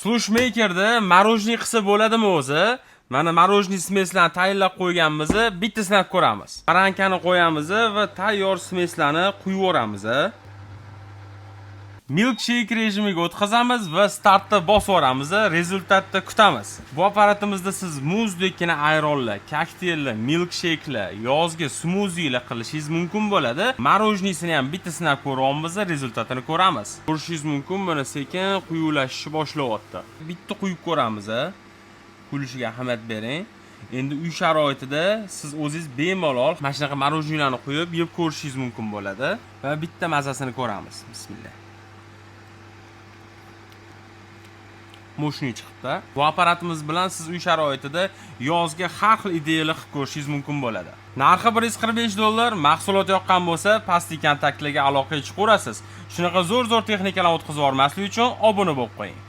Slushmakerda marojniy qilsa bo'ladimi o'zi? Mana marojniy smeslarni tayyorlab qo'yganmiz, bitta sinab ko'ramiz. Barankani qo'yamiz va tayyor smeslarni quyib yuboramiz. Milkshake rejimiga o'tkazamiz va startda bosib yuboramiz, rezultatni kutamiz. Bu apparatimizda siz muzdekkina ayronlar, kokteyllar, milkshake'lar, yozgi smuzilar qilishingiz mumkin bo'ladi. Marojniysini ham bitta sinab ko'ramiz, rezultatini ko'ramiz. Ko'rishingiz mumkin, buni sekin quyulashni boshlayapti. Bitta quyib ko'ramiz. Quyulishiga ahamiyat bering. Endi uy sharoitida siz o'zingiz bemalol mana shunaqa marojniylarni qo'yib, yeb ko'rishingiz mumkin bo'ladi va bitta mazasini ko'ramiz. Bismillah. Moshni chiqibdi. Bu apparatimiz bilan siz uy sharoitida yozga har xil ideyalar qilib ko'rishingiz mumkin bo'ladi. Narxi $145. Mahsulot yoqqan bo'lsa, pastki kontaktlarga aloqa qilib ko'rasiz. Shunaqa zo'r texnikalarni o'tkazib yubormaslik uchun obuna bo'lib qo'ying.